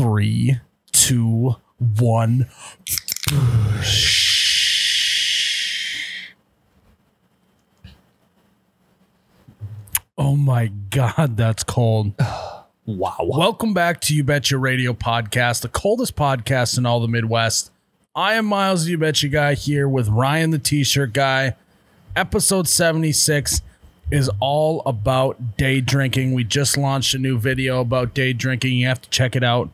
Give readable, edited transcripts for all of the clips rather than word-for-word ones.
3, 2, 1. Oh my God, that's cold. Wow. Welcome back to You Betcha Radio Podcast, the coldest podcast in all the Midwest. I am Miles, the You Betcha guy, here with Ryan, the T-shirt guy. Episode 76 is all about day drinking. We just launched a new video about day drinking. You have to check it out.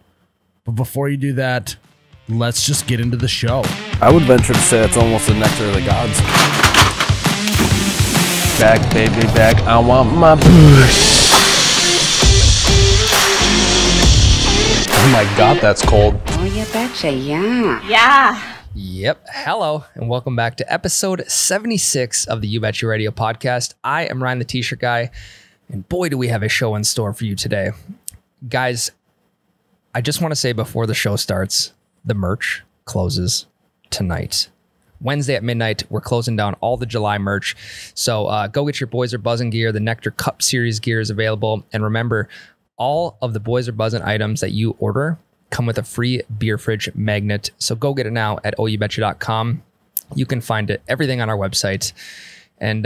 But before you do that, let's just get into the show. I would venture to say it's almost the nectar of the gods. Back, baby, back. I want my boosh. Oh my God, that's cold. Oh, you betcha, yeah. Yeah. Yep. Hello, and welcome back to episode 76 of the You Betcha Radio podcast. I am Ryan, the T-shirt guy, and boy, do we have a show in store for you today. Guys, I just want to say before the show starts, the merch closes tonight. Wednesday at midnight, we're closing down all the July merch. So go get your Boys Are Buzzing gear. The Nectar Cup Series gear is available. And remember, all of the Boys Are Buzzing items that you order come with a free beer fridge magnet. So go get it now at oubetcha.com. You can find everything on our website. And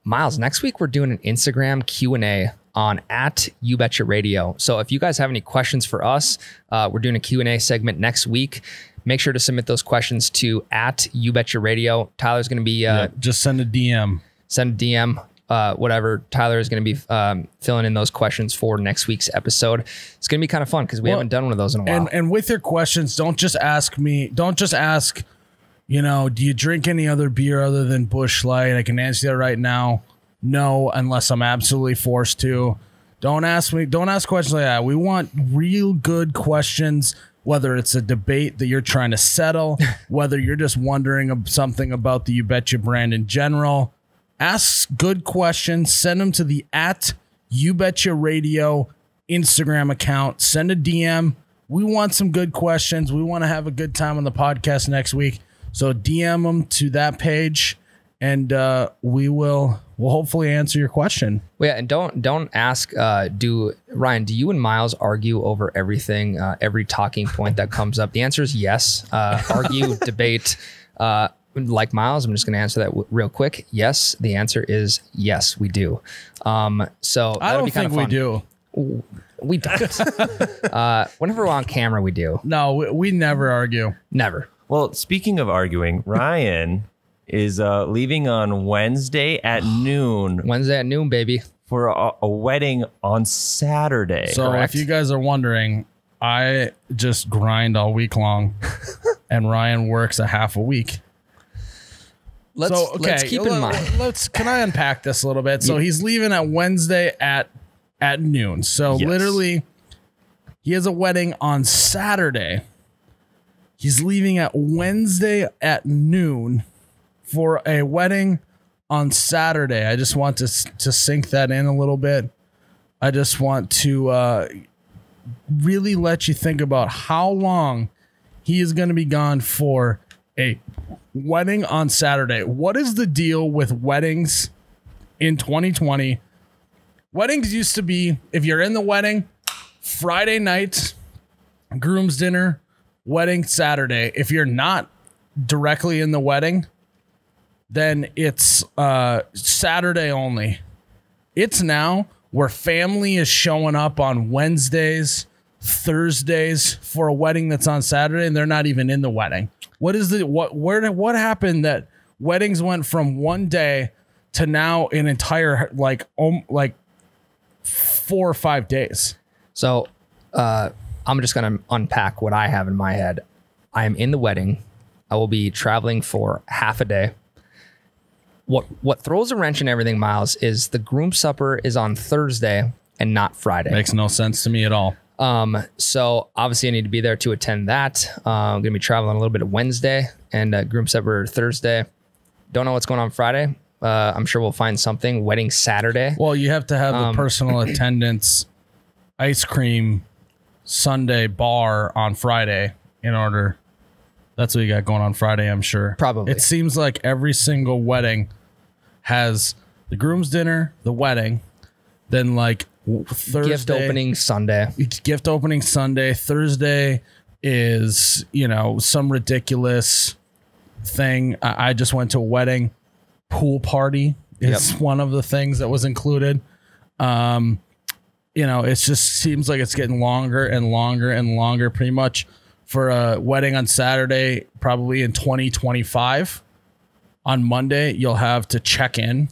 Miles, next week we're doing an Instagram Q&A on @YouBetchaRadio. So if you guys have any questions for us, we're doing a Q&A segment next week. Make sure to submit those questions to @YouBetchaRadio. Tyler's going to be... just send a DM. Send a DM. Whatever. Tyler is going to be filling in those questions for next week's episode. It's going to be kind of fun because we haven't done one of those in a while. And with your questions, don't just ask, you know, do you drink any other beer other than Busch Light? I can answer that right now. No, unless I'm absolutely forced to. Don't ask questions like that. We want real good questions, whether it's a debate that you're trying to settle, whether you're just wondering something about the You Betcha brand in general. Ask good questions. Send them to the @YouBetchaRadio Instagram account. Send a DM. We want some good questions. We want to have a good time on the podcast next week. So DM them to that page, and we'll hopefully answer your question. Well, yeah, and don't ask. Ryan, do you and Miles argue over everything? Every talking point that comes up? The answer is yes. Argue, debate. Like Miles, I'm just going to answer that real quick. Yes, the answer is yes, we do. So I don't think we do. We don't. Whenever we're on camera, we do. No, we never argue. Never. Well, speaking of arguing, Ryan is leaving on Wednesday at noon. Wednesday at noon, baby. For a wedding on Saturday. So correct? If you guys are wondering, I just grind all week long, and Ryan works a half a week. Let's keep in mind. Can I unpack this a little bit? So he's leaving at Wednesday at noon. So Yes. literally, he has a wedding on Saturday. He's leaving at Wednesday at noon for a wedding on Saturday. I just want to sink that in a little bit. I just want to really let you think about how long he is going to be gone for a wedding on Saturday. What is the deal with weddings in 2020? Weddings used to be, if you're in the wedding, Friday night, groom's dinner, wedding Saturday. If you're not directly in the wedding, then it's Saturday only. It's now where family is showing up on Wednesdays, Thursdays for a wedding that's on Saturday, and they're not even in the wedding. What happened that weddings went from one day to now an entire like 4 or 5 days? So I'm just going to unpack what I have in my head. I am in the wedding. I will be traveling for half a day. What throws a wrench in everything, Miles, is the groom supper is on Thursday and not Friday. Makes no sense to me at all. So obviously I need to be there to attend that. I'm going to be traveling a little bit of Wednesday and groom supper Thursday. Don't know what's going on Friday. I'm sure we'll find something. Wedding Saturday. Well, you have to have the personal attendance, ice cream, Sunday bar on Friday in order. That's what you got going on Friday, I'm sure. Probably. It seems like every single wedding has the groom's dinner, the wedding, Then like Thursday, Gift opening Sunday. Gift opening Sunday. Thursday is, you know, some ridiculous thing. I just went to a wedding. Pool party is one of the things that was included. You know, it just seems like it's getting longer and longer and longer. Pretty much for a wedding on Saturday, probably in 2025. On Monday, you'll have to check in.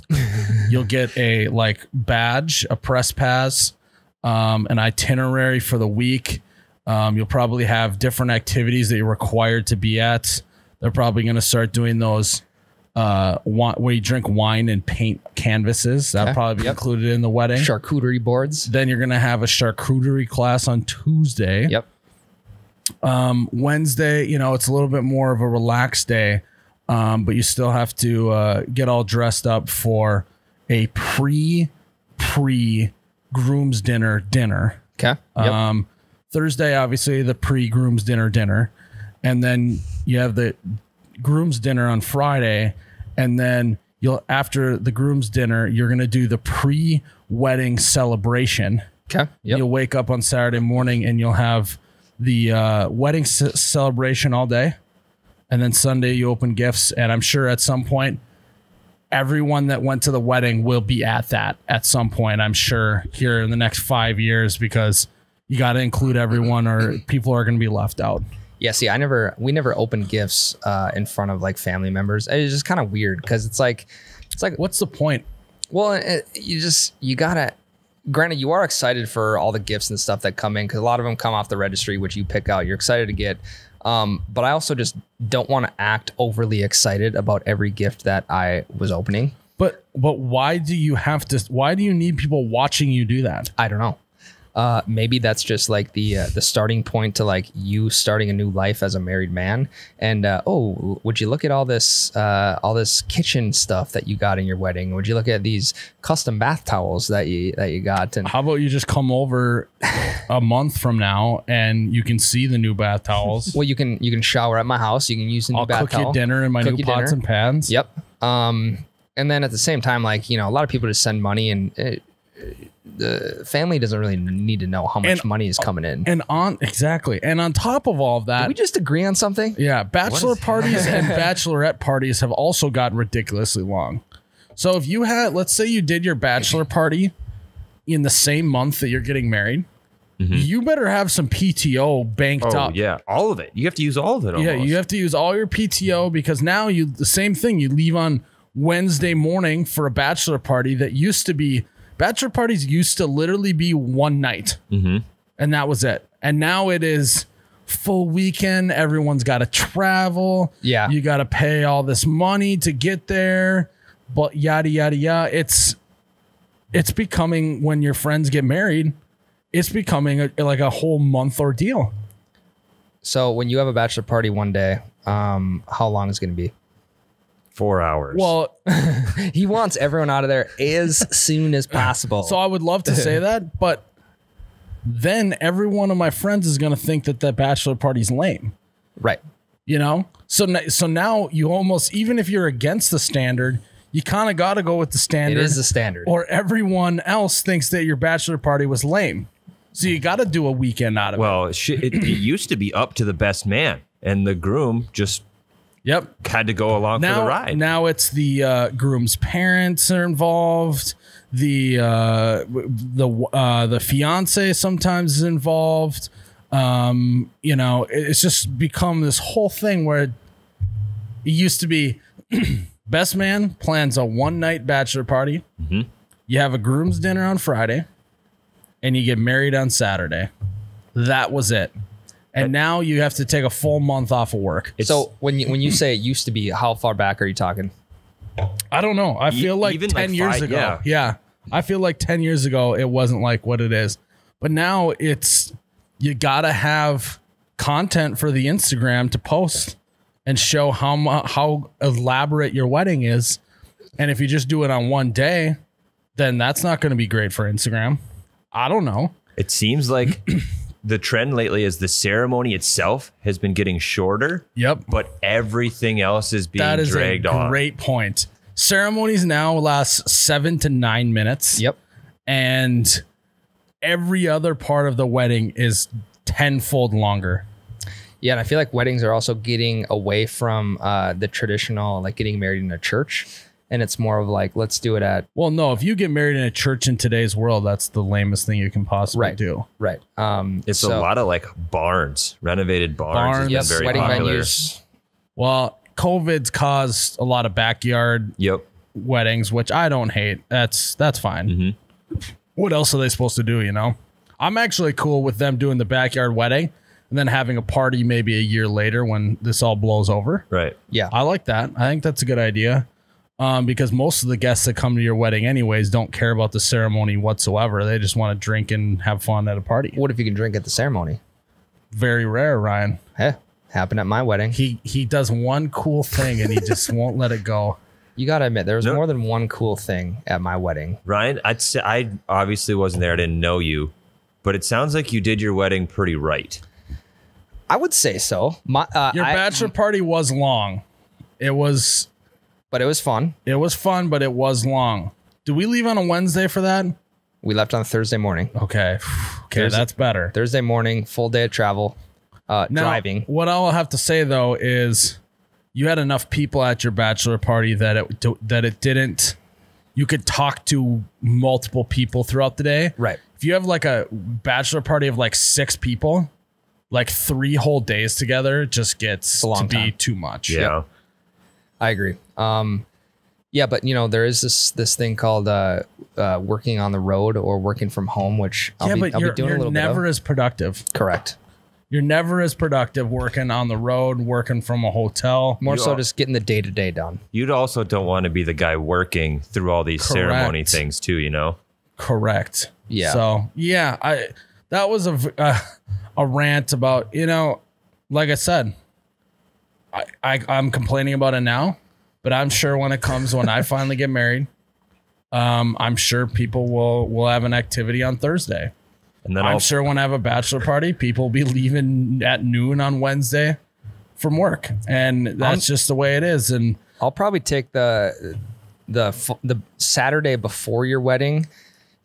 You'll get a like badge, a press pass, an itinerary for the week. You'll probably have different activities that you're required to be at. They're probably going to start doing those where you drink wine and paint canvases. That'll probably be included in the wedding. Charcuterie boards. Then you're going to have a charcuterie class on Tuesday. Yep. Wednesday, you know, it's a little bit more of a relaxed day. But you still have to get all dressed up for a pre groom's dinner. Okay. Yep. Thursday, obviously the groom's dinner, and then you have the groom's dinner on Friday, and then after the groom's dinner, you're gonna do the pre-wedding celebration. Okay. Yep. You'll wake up on Saturday morning and you'll have the wedding celebration all day. And then Sunday you open gifts, and I'm sure at some point everyone that went to the wedding will be at that at some point. I'm sure here in the next 5 years, because you got to include everyone or people are going to be left out. Yeah. See, we never opened gifts in front of like family members. It's just kind of weird because it's like, what's the point? Well, you gotta. Granted, you are excited for all the gifts and stuff that come in because a lot of them come off the registry, which you pick out. You're excited to get. But I also just don't want to act overly excited about every gift that I was opening. But why do you need people watching you do that? I don't know. Maybe that's just like the starting point to like you starting a new life as a married man. And would you look at all this kitchen stuff that you got in your wedding? Would you look at these custom bath towels that you got? And how about you just come over a month from now and you can see the new bath towels? Well, you can shower at my house. You can use the new bath towel. I'll cook you dinner in my new pots and pans. Yep. And then at the same time, like, you know, a lot of people just send money and the family doesn't really need to know how much money is coming in. And on top of all of that, did we just agree on something? Yeah, bachelor parties and bachelorette parties have also gotten ridiculously long. So if you had, let's say you did your bachelor party in the same month that you're getting married, you better have some PTO banked up. Yeah, all of it. You have to use all of it. Almost. Yeah, you have to use all your PTO because now the same thing. You leave on Wednesday morning for a bachelor party that used to be. Bachelor parties used to literally be one night, and that was it. And now it is full weekend. Everyone's got to travel. Yeah, you got to pay all this money to get there. But yada yada yada. It's becoming, when your friends get married, it's becoming like a whole month ordeal. So when you have a bachelor party one day, how long is it going to be? 4 hours. Well, he wants everyone out of there as soon as possible. So I would love to say that, but then every one of my friends is going to think that bachelor party's lame. Right. You know? So now you almost, even if you're against the standard, you kind of got to go with the standard. It is the standard. Or everyone else thinks that your bachelor party was lame. So you got to do a weekend out of it. Well, it used to be up to the best man, and the groom just had to go along for the ride. Now it's the groom's parents are involved. The fiance sometimes is involved. You know, it's just become this whole thing where it used to be best man plans a one-night bachelor party. You have a groom's dinner on Friday, and you get married on Saturday. That was it. And now you have to take a full month off of work. So when you say it used to be, how far back are you talking? I don't know. I feel like even 10 like years 5, ago. Yeah. I feel like 10 years ago, it wasn't like what it is. But now you got to have content for the Instagram to post and show how elaborate your wedding is. And if you just do it on one day, then that's not going to be great for Instagram. I don't know. It seems like the trend lately is the ceremony itself has been getting shorter. Yep. But everything else is being dragged on. That is a great point. Ceremonies now last 7 to 9 minutes. Yep. and every other part of the wedding is tenfold longer. Yeah, and I feel like weddings are also getting away from the traditional, like getting married in a church. And it's more of like, let's do it at... Well, no, if you get married in a church in today's world, that's the lamest thing you can possibly do. Right. It's a lot of like barns, renovated barns. Yep, Very wedding popular. venues. Well, COVID's caused a lot of backyard weddings, which I don't hate. That's fine. Mm-hmm. What else are they supposed to do, you know? I'm actually cool with them doing the backyard wedding and then having a party maybe a year later when this all blows over. Right. Yeah. I like that. I think that's a good idea. Because most of the guests that come to your wedding anyways don't care about the ceremony whatsoever. They just want to drink and have fun at a party. What if you can drink at the ceremony? Very rare, Ryan. Hey, happened at my wedding. He does one cool thing and he just won't let it go. You got to admit, there was more than one cool thing at my wedding. Ryan, I'd say I obviously wasn't there. I didn't know you, but it sounds like you did your wedding pretty right. I would say so. Your bachelor party was long. But it was fun. It was fun, but it was long. Did we leave on a Wednesday for that? We left on Thursday morning. Okay, that's better. Thursday morning, full day of travel, driving. What I'll have to say though is, you had enough people at your bachelor party that it didn't. You could talk to multiple people throughout the day. Right. If you have like a bachelor party of like 6 people, like 3 whole days together just gets to be too much. Yeah. Yep. I agree. Yeah, but you know, there is this thing called working on the road or working from home, which I'll be doing a little bit of. You're never as productive. Correct. You're never as productive working on the road, working from a hotel. More so just getting the day-to-day done. You'd also don't want to be the guy working through all these ceremony things too, you know? Correct. Yeah. So, yeah, that was a rant about, you know, like I said, I'm complaining about it now, but I'm sure when it comes when I finally get married, I'm sure people will have an activity on Thursday. And then I'm sure when I have a bachelor party, people will be leaving at noon on Wednesday from work, and that's just the way it is. And I'll probably take the Saturday before your wedding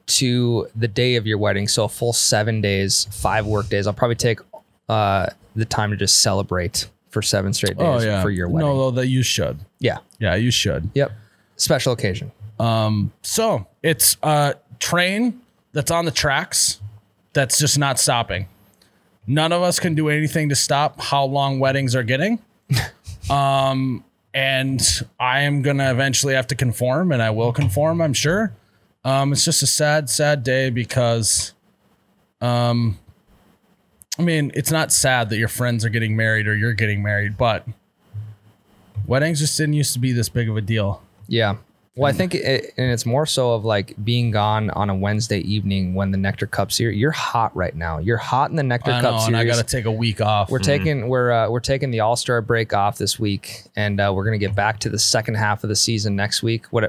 to the day of your wedding, so a full 7 days, 5 work days. I'll probably take the time to just celebrate for 7 straight days for your wedding. No, that you should. Yeah, you should. Yep, special occasion. So it's a train that's on the tracks. That's just not stopping. None of us can do anything to stop how long weddings are getting. And I am going to eventually have to conform, and I will conform, I'm sure. It's just a sad, sad day because, I mean, it's not sad that your friends are getting married or you're getting married, but weddings just didn't used to be this big of a deal. Yeah. Well, I think it's more so of like being gone on a Wednesday evening when the Nectar Cup Series. You're hot right now. You're hot in the Nectar Cup Series. And I got to take a week off. We're taking the All-Star break off this week, and we're gonna get back to the second half of the season next week. I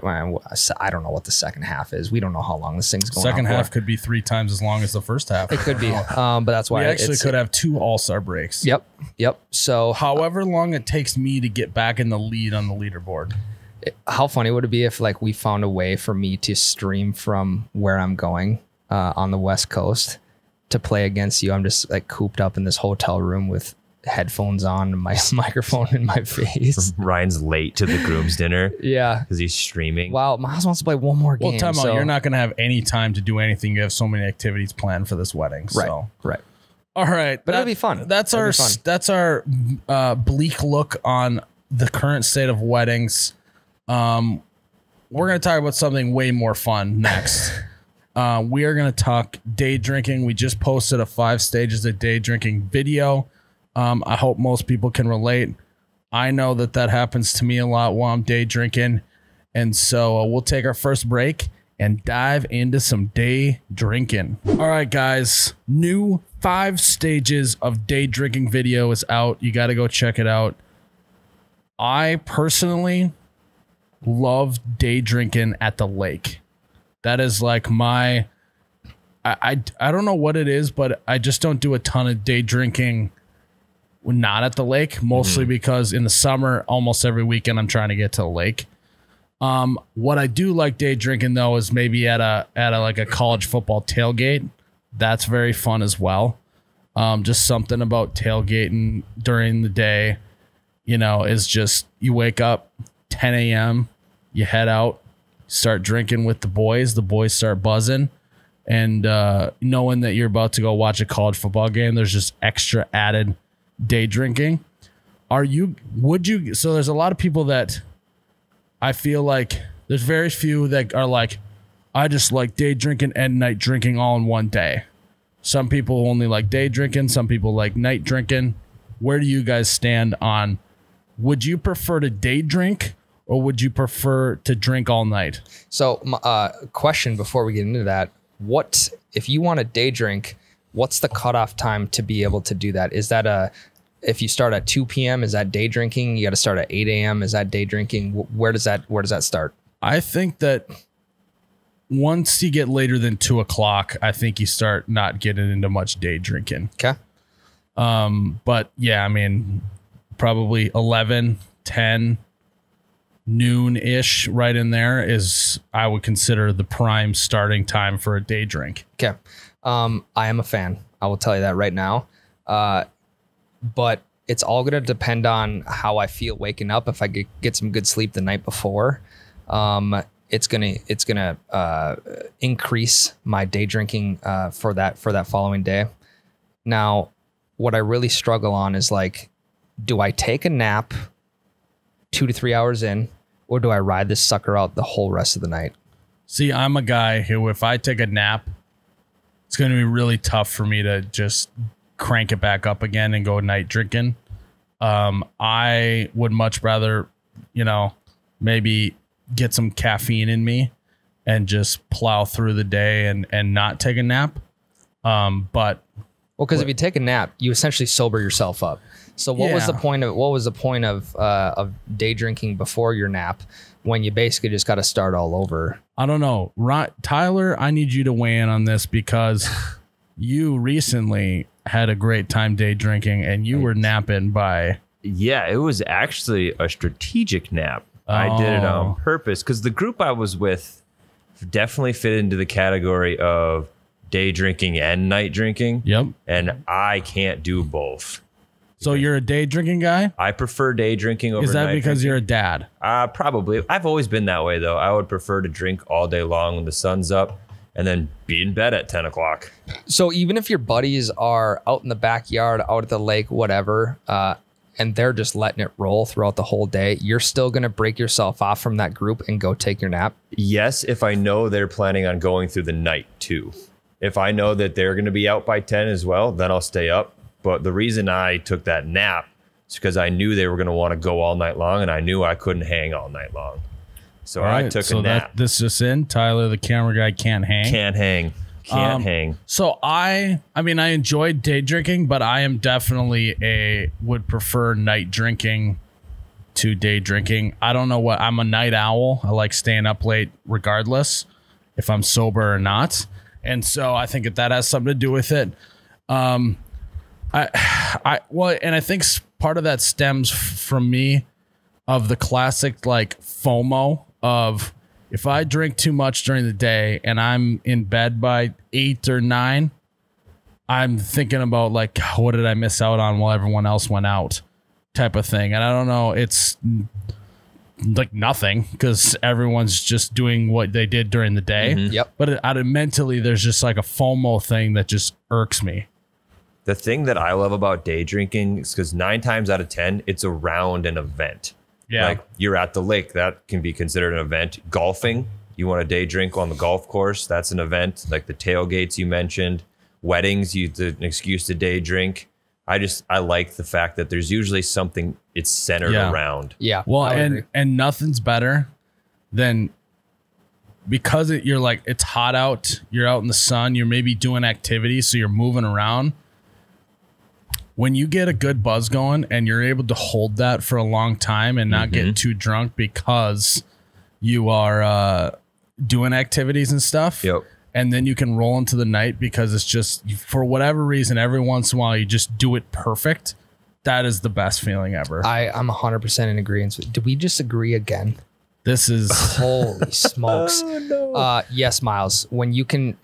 don't know what the second half is. We don't know how long this thing's going. Second half could be 3 times as long as the first half. It could be, but that's why we actually could have 2 All-Star breaks. Yep. So however long it takes me to get back in the lead on the leaderboard. How funny would it be if like we found a way for me to stream from where I'm going on the West Coast to play against you? I'm just like cooped up in this hotel room with headphones on and my microphone in my face. Ryan's late to the groom's dinner. Yeah. Because he's streaming. Wow. Miles wants to play one more game. Well, time out. You're not going to have any time to do anything. You have so many activities planned for this wedding. Right. All right. But it'll be fun. That's our bleak look on the current state of weddings. We're going to talk about something way more fun next. We are going to talk day drinking. We just posted a 5 stages of day drinking video. I hope most people can relate. I know that happens to me a lot while I'm day drinking. And so we'll take our first break and dive into some day drinking. All right, guys, new 5 stages of day drinking video is out. You got to go check it out. I personally love day drinking at the lake. That is like I don't know what it is, but I just don't do a ton of day drinking when not at the lake, mostly because in the summer, almost every weekend I'm trying to get to the lake. What I do like day drinking though is maybe at a like a college football tailgate. That's very fun as well. Just something about tailgating during the day, is just you wake up 10 a.m., you head out, start drinking with the boys start buzzing, and knowing that you're about to go watch a college football game, there's just extra added day drinking. So there's a lot of people that I feel like there's very few that are like, I just like day drinking and night drinking all in one day. Some people only like day drinking. Some people like night drinking. Where do you guys stand on, would you prefer to day drink or would you prefer to drink all night? So question before we get into that, if you want a day drink, what's the cutoff time to be able to do that? Is that if you start at 2 p.m., is that day drinking? You got to start at 8 a.m. Is that day drinking? Where does that start? I think that once you get later than 2 o'clock, I think you start not getting into much day drinking. Okay. But yeah, I mean, probably 11, 10, noon-ish right in there is, I would consider the prime starting time for a day drink. Okay. I am a fan. I will tell you that right now. But it's all going to depend on how I feel waking up. If I get some good sleep the night before, it's gonna increase my day drinking for that following day. Now, what I really struggle on is like, do I take a nap 2 to 3 hours in, or do I ride this sucker out the whole rest of the night? See, I'm a guy who, if I take a nap, it's going to be really tough for me to just crank it back up again and go night drinking. I would much rather, maybe get some caffeine in me and just plow through the day and not take a nap. Because if you take a nap, you essentially sober yourself up. So what was the point of day drinking before your nap when you basically just got to start all over? I don't know. Tyler, I need you to weigh in on this because you recently had a great time day drinking and you were napping by... Yeah, it was actually a strategic nap. I did it on purpose because the group I was with definitely fit into the category of day drinking and night drinking. Yep. And I can't do both. So you're a day drinking guy? I prefer day drinking over night. Is that because drinking. You're a dad? Probably. I've always been that way, though. I would prefer to drink all day long when the sun's up and then be in bed at 10 o'clock. So even if your buddies are out in the backyard, out at the lake, whatever, and they're just letting it roll throughout the whole day, you're still going to break yourself off from that group and go take your nap? Yes, if I know they're planning on going through the night, too. If I know that they're going to be out by 10 as well, then I'll stay up. But the reason I took that nap is because I knew they were going to want to go all night long, and I knew I couldn't hang all night long. So I took a nap. This just in, Tyler, the camera guy, can't hang. Can't hang. So I enjoyed day drinking, but I am definitely would prefer night drinking to day drinking. I don't know what, I'm a night owl. I like staying up late regardless if I'm sober or not. And so I think that has something to do with it. And I think part of that stems from me of the classic like FOMO of if I drink too much during the day and I'm in bed by 8 or 9, I'm thinking about like, what did I miss out on while everyone else went out type of thing. And I don't know, it's like nothing because everyone's just doing what they did during the day. Mm-hmm. Yep. But mentally, there's just like a FOMO thing that just irks me. The thing that I love about day drinking is because 9 times out of 10, it's around an event. Yeah. Like you're at the lake, that can be considered an event. Golfing, you want a day drink on the golf course, that's an event. Like the tailgates you mentioned, weddings, an excuse to day drink. I like the fact that there's usually something it's centered around. Yeah. Well, and nothing's better than because you're like, it's hot out, you're out in the sun, you're maybe doing activities, so you're moving around. When you get a good buzz going and you're able to hold that for a long time and not get too drunk because you are doing activities and stuff. Yep. And then you can roll into the night because it's just, for whatever reason, every once in a while, you just do it perfect. That is the best feeling ever. I'm 100% in agreement. Did we just agree again? This is Holy smokes. Yes, Miles. When you can,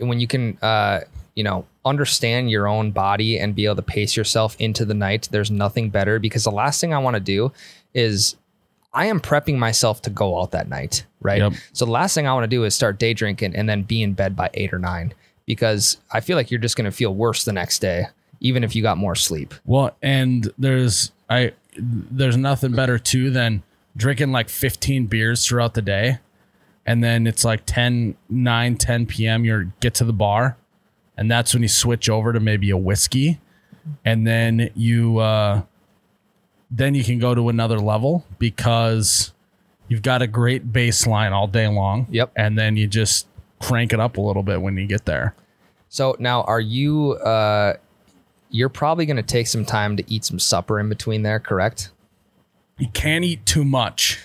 understand your own body and be able to pace yourself into the night, there's nothing better, because the last thing I want to do is I am prepping myself to go out that night. Right. Yep. So the last thing I want to do is start day drinking and then be in bed by 8 or 9, because I feel like you're just going to feel worse the next day, even if you got more sleep. well, and there's nothing better too than drinking like 15 beers throughout the day. And then it's like 10 p.m. you get to the bar. And that's when you switch over to maybe a whiskey. And then you can go to another level, because you've got a great baseline all day long. Yep. And then you just crank it up a little bit when you get there. So now are you, you're probably going to take some time to eat some supper in between there, correct? You can't eat too much.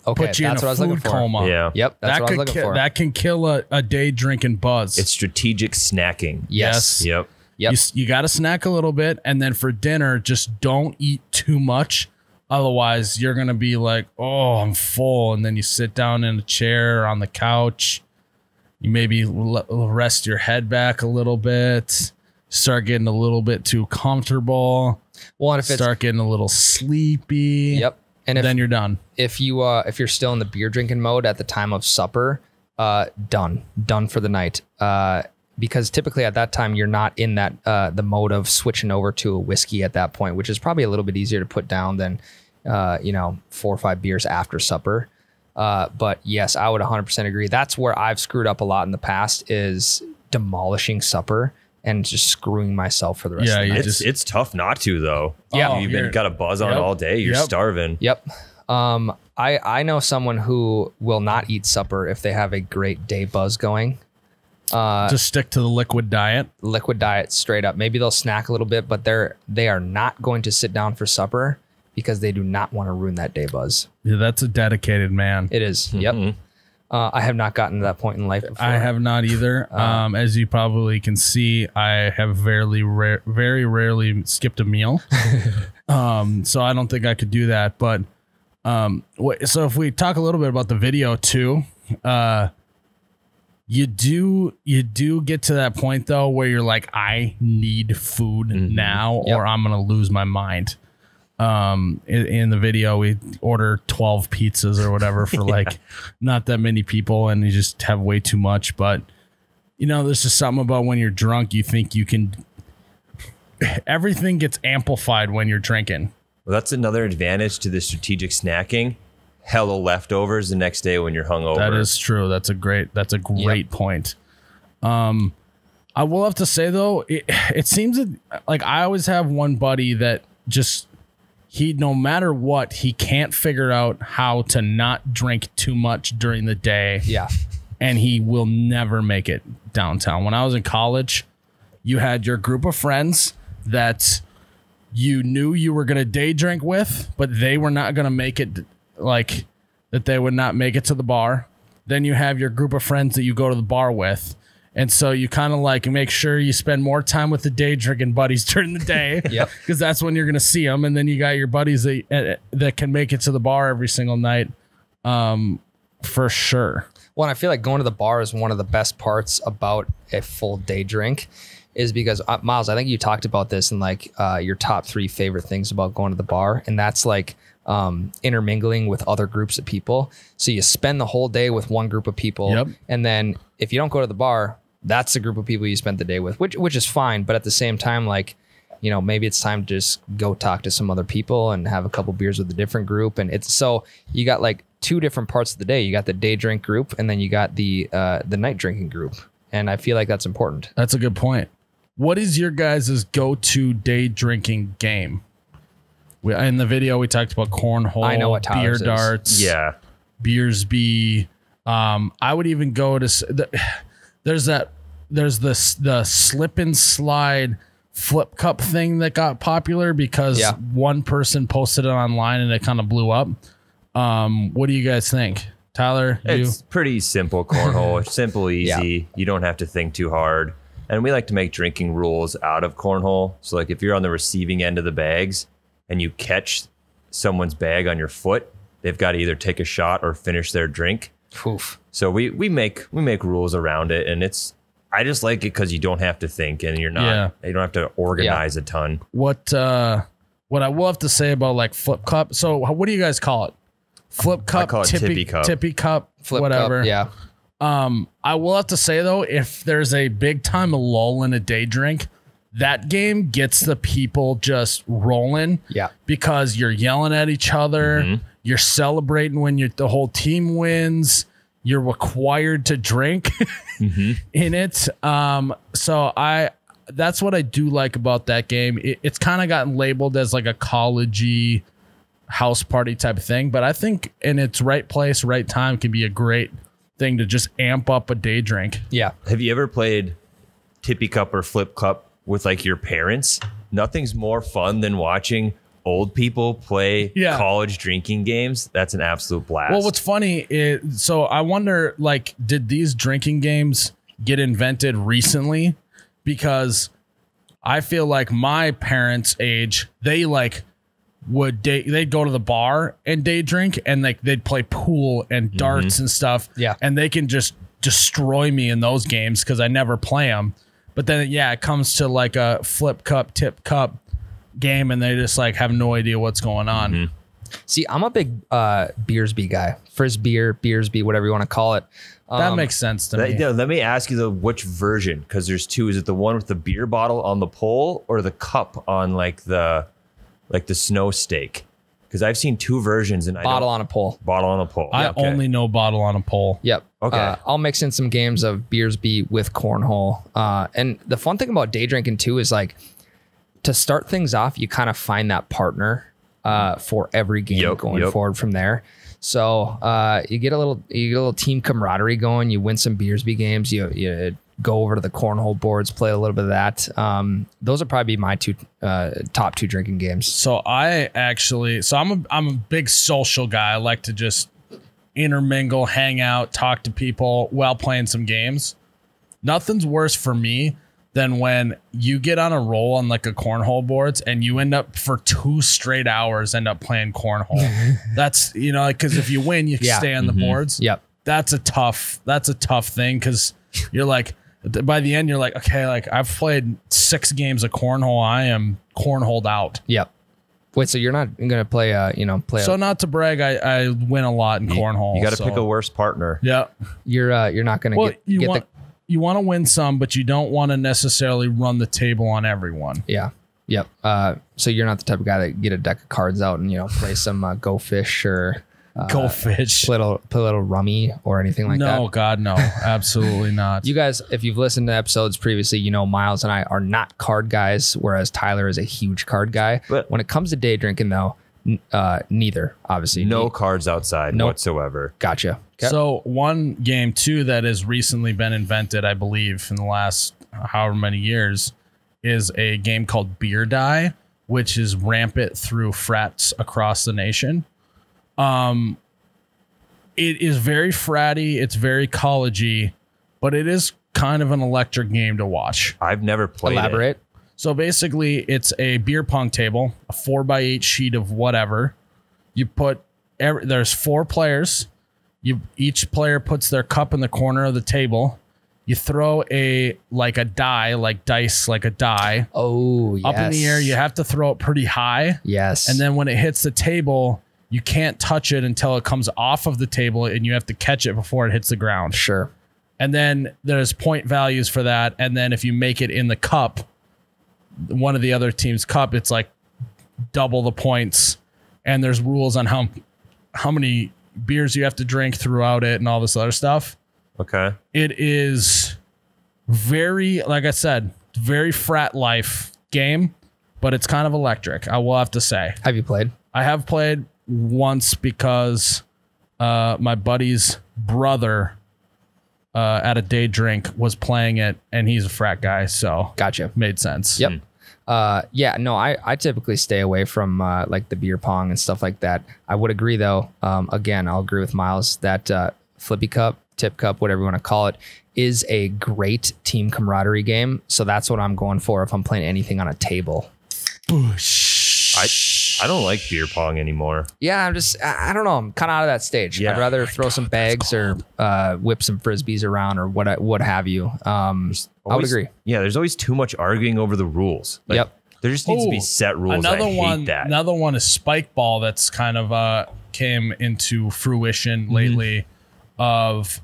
Okay, Put you that's in what I a was looking food for. coma. Yeah. Yep, that's That what I was could looking for. that can kill a day drinking buzz. It's strategic snacking. Yes. Yep. Yep. You got to snack a little bit, and then for dinner, just don't eat too much. Otherwise, you're going to be like, oh, I'm full. And then you sit down in a chair or on the couch. You maybe rest your head back a little bit. Start getting a little bit too comfortable. Well, and if it's, Start getting a little sleepy. yep. And Then you're done. if you're still in the beer drinking mode at the time of supper, done for the night. Because typically at that time you're not in that the mode of switching over to a whiskey at that point, which is probably a little bit easier to put down than 4 or 5 beers after supper. But yes, I would 100% agree. That's where I've screwed up a lot in the past, is demolishing supper and just screwing myself for the rest of the night. It's tough not to, though. Yeah. You've been got a buzz on Yep. all day. You're Yep. starving. Yep. I know someone who will not eat supper if they have a great day buzz going. Just stick to the liquid diet. Liquid diet straight up. Maybe they'll snack a little bit, but they are not going to sit down for supper because they do not want to ruin that day buzz. Yeah, that's a dedicated man. It is. Yep. I have not gotten to that point in life before. I have not either. As you probably can see, I have very rarely skipped a meal. So I don't think I could do that. But so if we talk a little bit about the video too, you do get to that point though where you're like, I need food now, Yep. or I'm gonna lose my mind. In the video, we order 12 pizzas or whatever for like not that many people, and you just have way too much. But there's just something about when you're drunk, you think you can. Everything gets amplified when you're drinking. Well, that's another advantage to the strategic snacking. Hella leftovers the next day when you're hungover. That is true. That's a great point. I will have to say though, it seems like I always have one buddy that just no matter what, he can't figure out how to not drink too much during the day. Yeah. And he will never make it downtown. When I was in college, you had your group of friends that you knew you were going to day drink with, but they were not going to make it, like that they would not make it to the bar. Then you have your group of friends that you go to the bar with. And so you kind of like make sure you spend more time with the day drinking buddies during the day. Yep. Because that's when you're going to see them. And then you got your buddies that can make it to the bar every single night. For sure. Well, and I feel like going to the bar is one of the best parts about a full day drink, is because Miles, I think you talked about this in like your top 3 favorite things about going to the bar. And that's like intermingling with other groups of people. So you spend the whole day with one group of people. Yep. And then if you don't go to the bar, that's the group of people you spent the day with, which is fine. But at the same time, like, maybe it's time to just go talk to some other people and have a couple beers with a different group. And it's so you got like 2 different parts of the day. You got the day drink group, and then you got the night drinking group. And I feel like that's important. That's a good point. What is your guys' go-to day drinking game? In the video, we talked about cornhole, I know what beer Tyler's is. darts, Yeah. Beersby. I would even go to there's the slip and slide flip cup thing that got popular because one person posted it online and it kind of blew up. What do you guys think? Tyler, It's pretty simple cornhole. It's simple, easy. Yeah. You don't have to think too hard. And we like to make drinking rules out of cornhole. So like if you're on the receiving end of the bags and you catch someone's bag on your foot, they've got to either take a shot or finish their drink. Oof. So we make rules around it, and I just like it because you don't have to think, and you don't have to organize a ton. What I will have to say about like flip cup. So what do you guys call it? Flip cup, I call it tippy cup, flip whatever. Cup, yeah. I will have to say though, if there's a big time lull in a day drink, that game gets the people just rolling. Yeah. Because you're yelling at each other. You're celebrating when the whole team wins. You're required to drink in it. So that's what I do like about that game. It's kind of gotten labeled as like a collegey house party type of thing, but I think in its right place, right time can be a great thing to just amp up a day drink. Yeah. Have you ever played tippy cup or flip cup with like your parents? Nothing's more fun than watching old people play college drinking games. That's an absolute blast. Well, what's funny is, so I wonder, like, did these drinking games get invented recently? Because I feel like my parents' age, they like they'd go to the bar and day drink, and like they'd play pool and darts and stuff. Yeah. And they can just destroy me in those games because I never play them. But then, it comes to like a flip cup, tip cup game, and they just like have no idea what's going on. See, I'm a big Beersby guy. Frizz beer, Beersby, whatever you want to call it. That makes sense to me. Let me ask you though, which version? Because there's two. Is it the one with the beer bottle on the pole, or the cup on like the snow steak? Because I've seen two versions, and bottle on a pole. Bottle on a pole. I only know bottle on a pole. Yep. Okay. I'll mix in some games of Beersby with cornhole. And the fun thing about day drinking too is like, to start things off, you kind of find that partner for every game going forward from there. So you get a little team camaraderie going. You win some Beersby games. You go over to the cornhole boards, play a little bit of that. Those would probably be my top two drinking games. So I'm a big social guy. I like to just intermingle, hang out, talk to people while playing some games. Nothing's worse for me than when you get on a roll on like a cornhole boards and you end up for 2 straight hours end up playing cornhole. That's, because if you win, you stay on the boards. Yep. That's a tough thing, because you're like, by the end, you're like, okay, like I've played 6 games of cornhole. I am cornholed out. Yep. Wait, so you're not going to play, So not to brag, I win a lot in cornhole. You got to pick a worse partner. Yeah. You're not going to you want to win some, but you don't want to necessarily run the table on everyone. Yeah. Yep. So you're not the type of guy that get a deck of cards out and, play some Go Fish or Go Fish, play a little rummy or anything like that. No, God, no, absolutely not. You guys, if you've listened to episodes previously, Miles and I are not card guys, whereas Tyler is a huge card guy. But when it comes to day drinking, though, neither, obviously. No cards outside whatsoever. Gotcha. Okay. So one game too that has recently been invented, I believe, in the last however many years, is a game called Beer Die, which is rampant through frats across the nation. It is very fratty, it's very collegey, but it is kind of an electric game to watch. I've never played Elaborate. it. So basically, it's a beer pong table, a 4x8 sheet of whatever. You put there's 4 players. Each player puts their cup in the corner of the table. You throw a die, like dice, like a die. Oh, yes. Up in the air. You have to throw it pretty high. Yes. And then when it hits the table, you can't touch it until it comes off of the table, and you have to catch it before it hits the ground. Sure. And then there's point values for that. And then if you make it in the cup, one of the other team's cup, it's like double the points. And there's rules on how many beers you have to drink throughout it and all this other stuff. Okay. It is very, like I said, very frat life game, but it's kind of electric, I will have to say. Have you played? I have played once because my buddy's brother at a day drink was playing it, and he's a frat guy, so gotcha. Made sense. Yep. I typically stay away from like the beer pong and stuff like that. I would agree though. Again, I'll agree with Miles that flippy cup, tip cup, whatever you want to call it, is a great team camaraderie game. So that's what I'm going for if I'm playing anything on a table. Boosh. I don't like beer pong anymore. Yeah, I don't know. I'm kind of out of that stage. Yeah. I'd rather throw some bags or whip some frisbees around or what have you. I would agree. Yeah, there's always too much arguing over the rules. Like, Yep. There just needs to be set rules. I hate that. Another one is spike ball that's kind of came into fruition lately of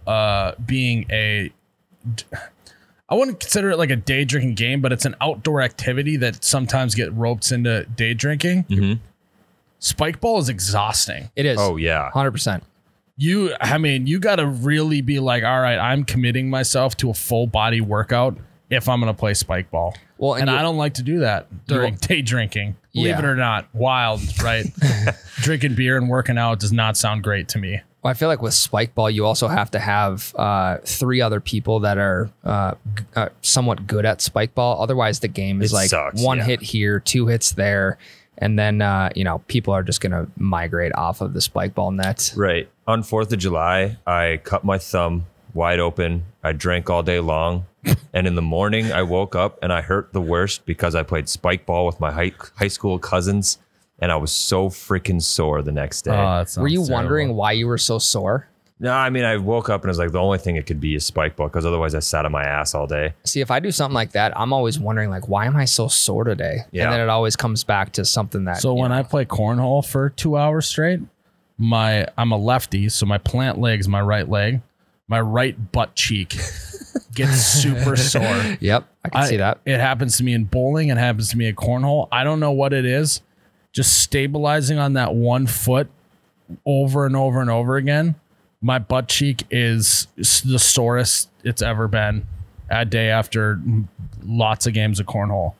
being a... I wouldn't consider it like a day drinking game, but it's an outdoor activity that sometimes get roped into day drinking. Mm-hmm. Spike ball is exhausting. It is. Oh, yeah. 100%. You got to really be like, all right, I'm committing myself to a full body workout if I'm going to play spike ball. Well, and I don't like to do that during day drinking. Believe it or not, wild, right? Drinking beer and working out does not sound great to me. Well, I feel like with spike ball, you also have to have 3 other people that are somewhat good at spike ball. Otherwise, the game is one hit here, 2 hits there. And then, people are just going to migrate off of the spike ball net. Right. On 4th of July, I cut my thumb wide open. I drank all day long. And in the morning, I woke up and I hurt the worst because I played spike ball with my high school cousins. And I was so freaking sore the next day. Were you wondering why you were so sore? No, I mean, I woke up and it was like the only thing it could be is spike ball because otherwise I sat on my ass all day. See, if I do something like that, I'm always wondering, like, why am I so sore today? Yeah. And then it always comes back to something that... So when I play cornhole for 2 hours straight, I'm a lefty, so my plant leg's my right leg. My right butt cheek gets super sore. Yep, I can see that. It happens to me in bowling. It happens to me at cornhole. I don't know what it is. Just stabilizing on that one foot over and over and over again. My butt cheek is the sorest it's ever been a day after lots of games of cornhole.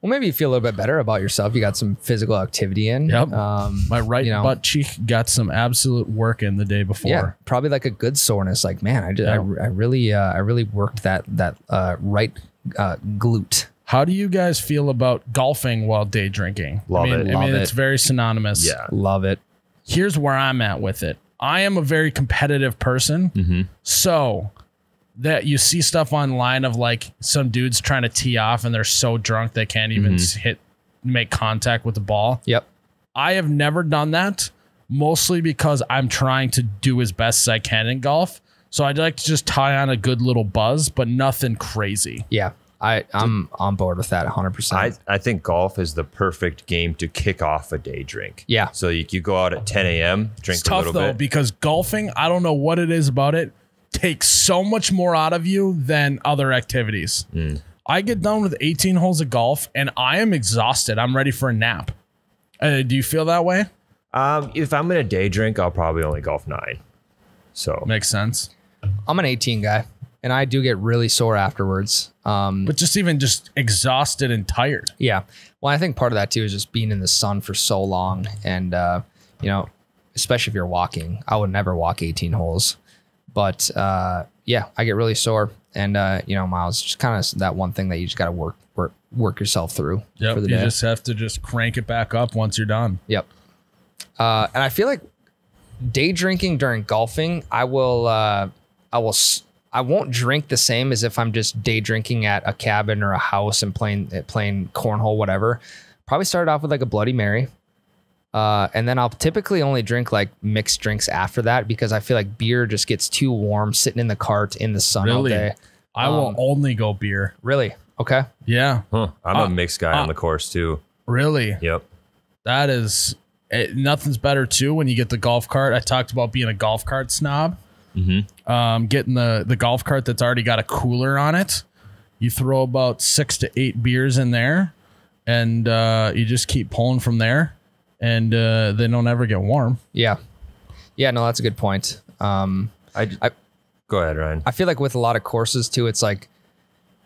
Well, maybe you feel a little bit better about yourself. You got some physical activity in. Yep. My right butt cheek got some absolute work in the day before. Yeah, probably like a good soreness. Like, man, I really worked that right glute. How do you guys feel about golfing while day drinking? Love it. It's very synonymous. Yeah. Love it. Here's where I'm at with it. I am a very competitive person. Mm-hmm. So that you see stuff online of like some dudes trying to tee off and they're so drunk they can't even make contact with the ball. Yep. I have never done that, mostly because I'm trying to do as best as I can in golf. So I'd like to just tie on a good little buzz, but nothing crazy. Yeah. I'm on board with that 100%. I think golf is the perfect game to kick off a day drink. Yeah. So you go out at 10 a.m., drink it's a little tough, though, bit. because golfing, I don't know what it is about it, takes so much more out of you than other activities. I get done with 18 holes of golf and I am exhausted. I'm ready for a nap. Do you feel that way? If I'm in a day drink, I'll probably only golf 9. So makes sense. I'm an 18 guy. And I do get really sore afterwards. But just exhausted and tired. Yeah. Well, I think part of that too is just being in the sun for so long. And, especially if you're walking, I would never walk 18 holes. But I get really sore. And, Miles, just kind of that one thing that you just got to work yourself through for the day. You just have to just crank it back up once you're done. Yep. And I feel like day drinking during golfing, I won't drink the same as if I'm just day drinking at a cabin or a house and playing cornhole, whatever. Probably start off with like a Bloody Mary. And then I'll typically only drink like mixed drinks after that because I feel like beer just gets too warm sitting in the cart in the sun all day. I will only go beer. Really? Okay. Yeah. I'm a mixed guy on the course too. Really? Yep. That is, nothing's better too when you get the golf cart. I talked about being a golf cart snob. Getting the golf cart that's already got a cooler on it. You throw about 6 to 8 beers in there and you just keep pulling from there and they don't ever get warm. Yeah. Yeah, no, that's a good point. Go ahead, Ryan. I feel like with a lot of courses too, it's like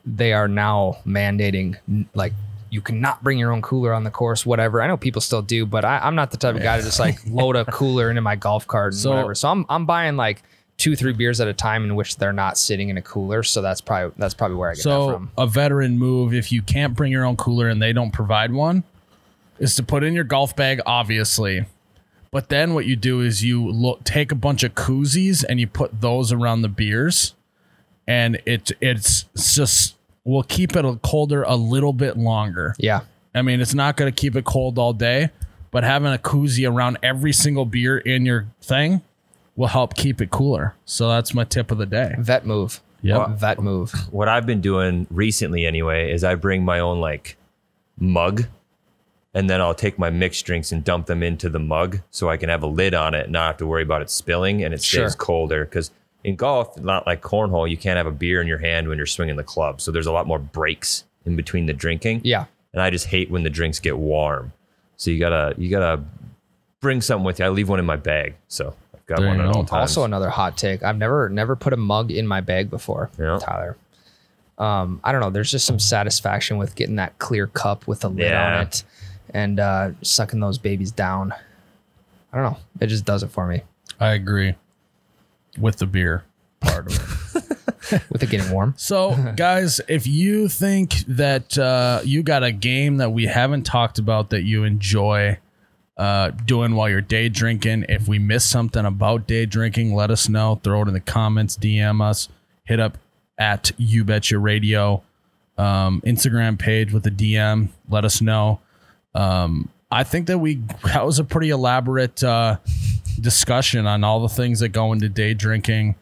they are now mandating like you cannot bring your own cooler on the course, whatever. I know people still do, but I'm not the type of guy to just like load a cooler into my golf cart and whatever. So I'm buying like 2-3 beers at a time in which they're not sitting in a cooler. So that's probably where I get that from. A veteran move, if you can't bring your own cooler and they don't provide one, is to put in your golf bag, obviously. But then what you do is you take a bunch of koozies and you put those around the beers, and it's just will keep it colder a little bit longer. Yeah. I mean, it's not going to keep it cold all day, but having a koozie around every single beer in your thing will help keep it cooler. So that's my tip of the day. Vet move. Yep. Vet move. What I've been doing recently anyway is I bring my own like mug, and then I'll take my mixed drinks and dump them into the mug so I can have a lid on it and not have to worry about it spilling, and it stays colder. Because in golf, not like cornhole, you can't have a beer in your hand when you're swinging the club. So there's a lot more breaks in between the drinking. Yeah. And I just hate when the drinks get warm. So you gotta bring something with you. I leave one in my bag. So I've got one at all times. Also another hot take. I've never put a mug in my bag before, Tyler. I don't know. There's just some satisfaction with getting that clear cup with the lid on it and sucking those babies down. I don't know. It just does it for me. I agree with the beer part of it. With it getting warm. So, guys, if you think that you got a game that we haven't talked about that you enjoy doing while you're day drinking, if we missed something about day drinking, let us know. Throw it in the comments, DM us, hit up at You Betcha Radio Instagram page with a DM. Let us know. I think that was a pretty elaborate discussion on all the things that go into day drinking.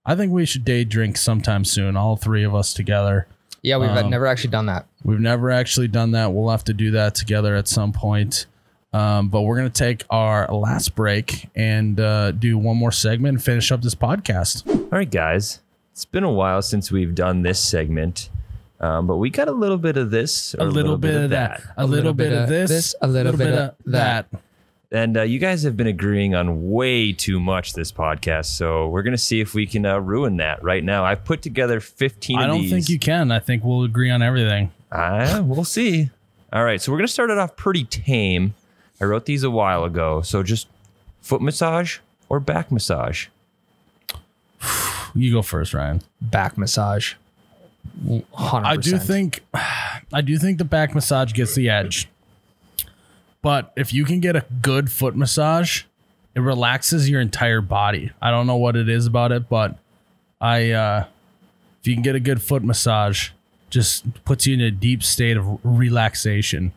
I think we should day drink sometime soon, all three of us together. Yeah, we've never actually done that. We've never actually done that. We'll have to do that together at some point. But we're going to take our last break and do one more segment and finish up this podcast. All right, guys. It's been a while since we've done this segment, but we got a little bit of this, a little bit of that, a little bit of this, a little bit of that. And you guys have been agreeing on way too much this podcast, so we're going to see if we can ruin that right now. I've put together 15 of these. I don't think you can. I think we'll agree on everything. We'll see. All right, so we're going to start it off pretty tame. I wrote these a while ago, so just foot massage or back massage? You go first, Ryan. Back massage. 100%. I do think the back massage gets the edge. But if you can get a good foot massage, it relaxes your entire body. I don't know what it is about it, but if you can get a good foot massage, just puts you in a deep state of relaxation.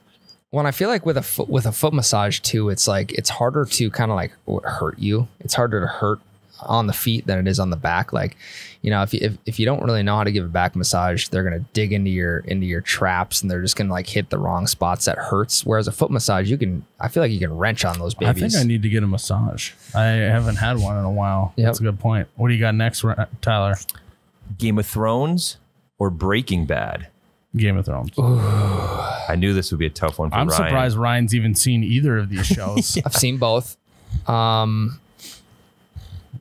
Well, I feel like with a foot massage too, it's like it's harder to kind of like hurt you. It's harder to hurt on the feet than it is on the back. Like, you know, if you don't really know how to give a back massage, they're gonna dig into your traps and they're just gonna like hit the wrong spots that hurts. Whereas a foot massage, I feel like you can wrench on those babies. I think I need to get a massage. I haven't had one in a while. Yep. That's a good point. What do you got next, Tyler? Game of Thrones or Breaking Bad? Game of Thrones. I knew this would be a tough one for Ryan. I'm surprised Ryan's even seen either of these shows. I've seen both.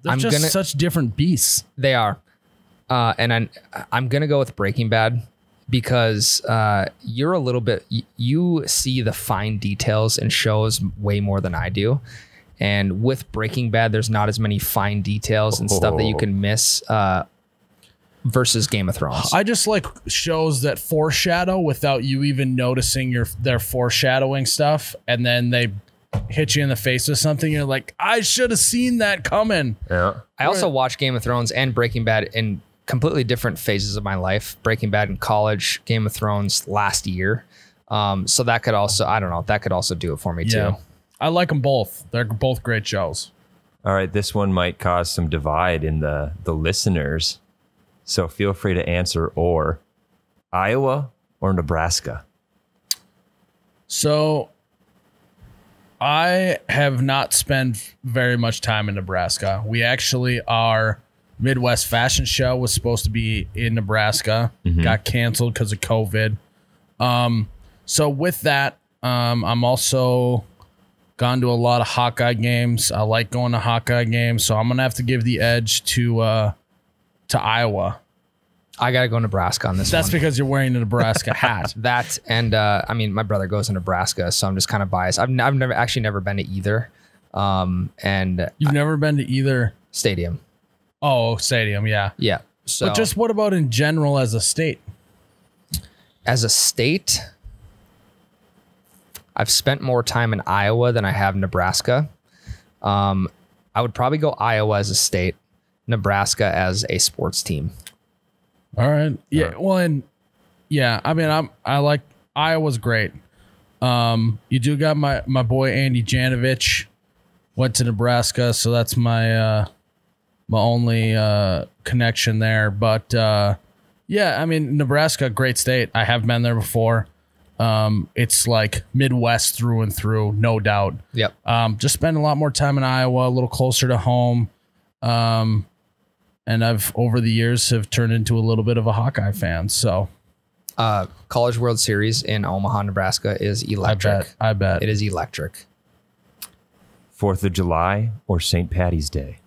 They're just such different beasts. They are. And I'm going to go with Breaking Bad because you're a little bit, you see the fine details in shows way more than I do. And with Breaking Bad, there's not as many fine details and stuff that you can miss versus Game of Thrones. I just like shows that foreshadow without you even noticing their foreshadowing stuff. And then they hit you in the face with something. You're like, I should have seen that coming. Yeah. I also watched Game of Thrones and Breaking Bad in completely different phases of my life. Breaking Bad in college, Game of Thrones last year. So that could also, I don't know, that could also do it for me too. I like them both. They're both great shows. All right, this one might cause some divide in the listeners. So feel free to answer or Iowa or Nebraska. So I have not spent very much time in Nebraska. We actually, our Midwest fashion show was supposed to be in Nebraska, got canceled because of COVID. So with that, I'm also gone to a lot of Hawkeye games. I like going to Hawkeye games, so I'm gonna have to give the edge to Iowa. I gotta go Nebraska on this. That's one. because you're wearing a Nebraska hat. That and I mean, my brother goes to Nebraska, so I'm just kind of biased. I've never been to either. And You've never been to either stadium. Oh, stadium, yeah. Yeah. So But just what about in general as a state? As a state, I've spent more time in Iowa than I have Nebraska. I would probably go Iowa as a state, Nebraska as a sports team. All right. Yeah. Well, and Yeah, I mean, I like Iowa's great. You do got my boy Andy Janovich went to Nebraska, so that's my my only connection there. But yeah, I mean, Nebraska, great state. I have been there before. It's like Midwest through and through, no doubt. Yep. Just spend a lot more time in Iowa, a little closer to home. And I've over the years have turned into a little bit of a Hawkeye fan. So College World Series in Omaha, Nebraska is electric. I bet. It is electric. 4th of July or St. Patty's Day?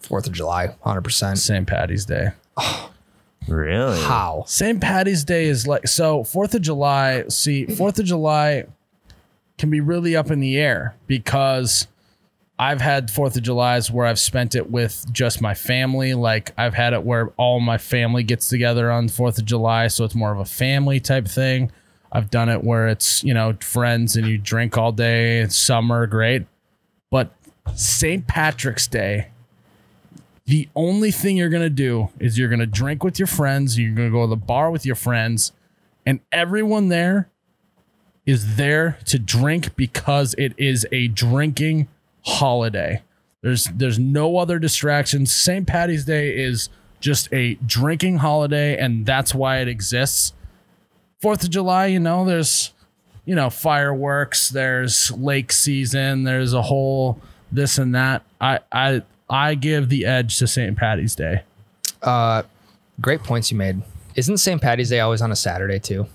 4th of July, 100%. St. Patty's Day. Really? How? St. Patty's Day is like, so 4th of July, see, 4th of July can be really up in the air because I've had 4th of July's where I've spent it with just my family. Like I've had it where all my family gets together on 4th of July. So it's more of a family type thing. I've done it where it's, you know, friends and you drink all day. It's summer, great. But St. Patrick's Day, the only thing you're going to do is you're going to drink with your friends. You're going to go to the bar with your friends. And everyone there is there to drink because it is a drinking holiday. There's no other distractions. St. Patty's Day is just a drinking holiday, and that's why it exists. 4th of July, you know, there's, you know, fireworks, there's lake season, there's a whole this and that. I give the edge to St. Patty's Day. Great points you made. Isn't St. Patty's Day always on a Saturday too?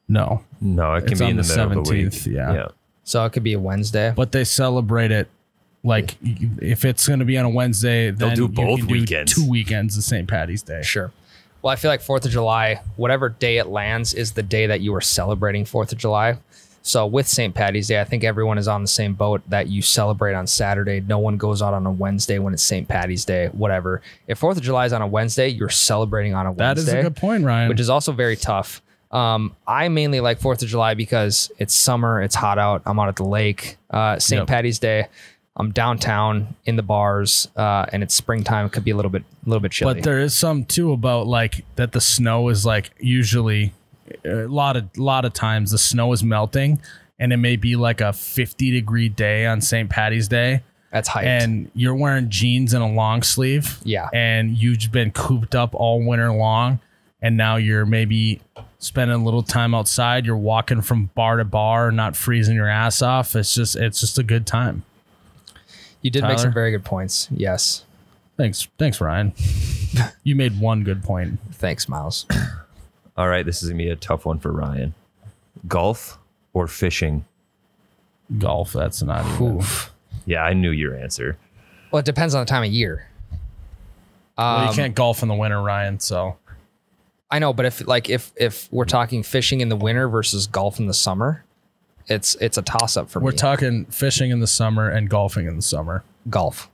No, it can it's be on in the the middle of the week. 17th, yeah. So it could be a Wednesday. But they celebrate it like if it's going to be on a Wednesday, then They'll do both you can weekends. 2 weekends of St. Patty's Day. Sure. Well, I feel like 4th of July, whatever day it lands is the day that you are celebrating 4th of July. So with St. Patty's Day, I think everyone is on the same boat that you celebrate on Saturday. No one goes out on a Wednesday when it's St. Patty's Day, whatever. If 4th of July is on a Wednesday, you're celebrating on a Wednesday. That is a good point, Ryan. Which is also very tough. I mainly like 4th of July because it's summer, it's hot out, I'm out at the lake. St. Patty's Day, I'm downtown in the bars, and it's springtime. It could be a little bit chilly. But there is some too about like that the snow is like usually a lot of times the snow is melting and it may be like a 50-degree day on St. Patty's Day. That's hyped. And you're wearing jeans and a long sleeve. Yeah. And you've been cooped up all winter long. And now you're maybe spending a little time outside. You're walking from bar to bar, not freezing your ass off. It's just a good time. You did make Tyler? some very good points. Yes. Thanks, Ryan. You made one good point. Thanks, Miles. All right, this is going to be a tough one for Ryan. Golf or fishing? Golf, that's not even. Oof. Yeah, I knew your answer. Well, it depends on the time of year. Well, you can't golf in the winter, Ryan, so. I know, but if we're talking fishing in the winter versus golf in the summer, it's a toss up for me. We're talking fishing in the summer and golfing in the summer. Golf.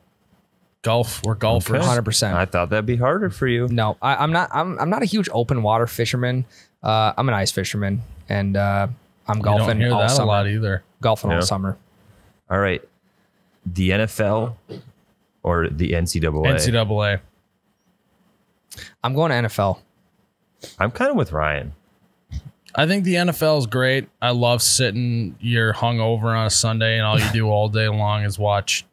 We're golfers. Okay. 100%. I thought that'd be harder for you. No, I'm not a huge open water fisherman. I'm an ice fisherman, and I'm You golfing don't hear all that summer. a lot either. Golfing Yeah. all summer. All right. The NFL or the NCAA? NCAA. I'm going to NFL. I'm kind of with Ryan. I think the NFL is great. I love sitting, you're hungover on a Sunday and all you do all day long is watch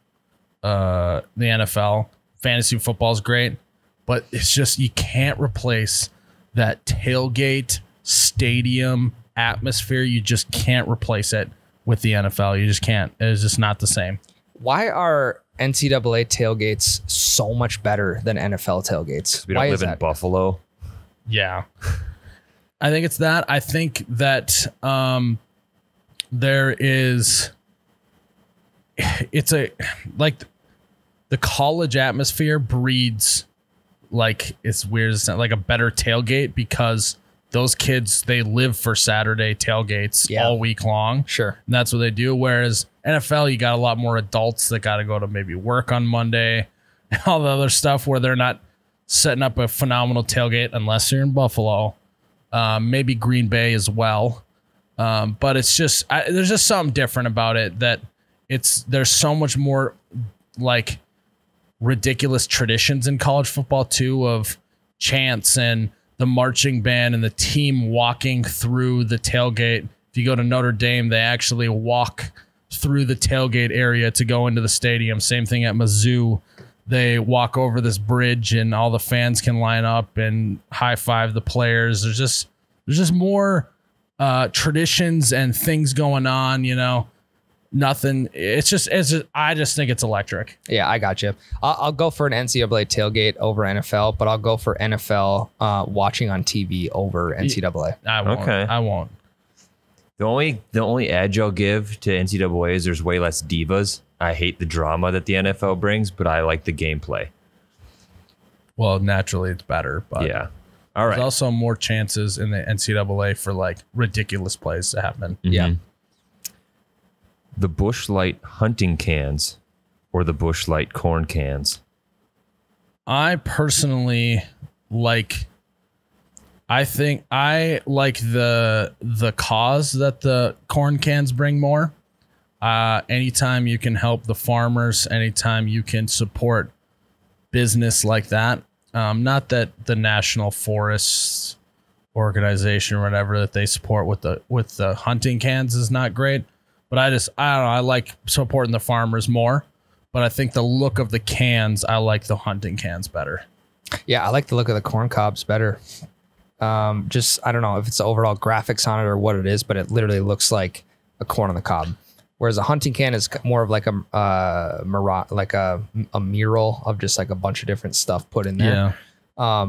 the NFL. Fantasy football is great, but it's just you can't replace that tailgate stadium atmosphere. You just can't replace it with the NFL. You just can't. It's just not the same. Why are NCAA tailgates so much better than NFL tailgates? We Why don't is live in that? Buffalo. Yeah. I think it's that. I think that there is it's a like the college atmosphere breeds like it's weird as like a better tailgate because those kids they live for Saturday tailgates all week long. Sure. And that's what they do. Whereas NFL, you got a lot more adults that got to go to maybe work on Monday and all the other stuff where they're not setting up a phenomenal tailgate unless you're in Buffalo. Maybe Green Bay as well. But it's just, there's just something different about it that there's so much more like ridiculous traditions in college football too of chants and the marching band and the team walking through the tailgate. If you go to Notre Dame, they actually walk through the tailgate area to go into the stadium. Same thing at Mizzou. They walk over this bridge and all the fans can line up and high five the players. There's just more traditions and things going on, you know. Nothing. I just think it's electric. Yeah, I got you. I'll go for an NCAA tailgate over NFL, but I'll go for NFL watching on TV over NCAA. I won't. Okay. I won't. The only edge I'll give to NCAA is there's way less divas. I hate the drama that the NFL brings, but I like the gameplay. Well, naturally it's better, but Yeah. All right. there's also more chances in the NCAA for like ridiculous plays to happen. Yeah. The Busch Light hunting cans or the Busch Light corn cans? I personally I think I like the cause that the corn cans bring more. Anytime you can help the farmers, anytime you can support business like that. Not that the National Forests Organization or whatever that they support with the hunting cans is not great, but I don't know. I like supporting the farmers more, but I think the look of the cans, I like the hunting cans better. Yeah, I like the look of the corn cobs better. Just, I don't know if it's the overall graphics on it or what it is, but it literally looks like a corn on the cob. Whereas a hunting can is more of like a mural of just like a bunch of different stuff put in there. Yeah.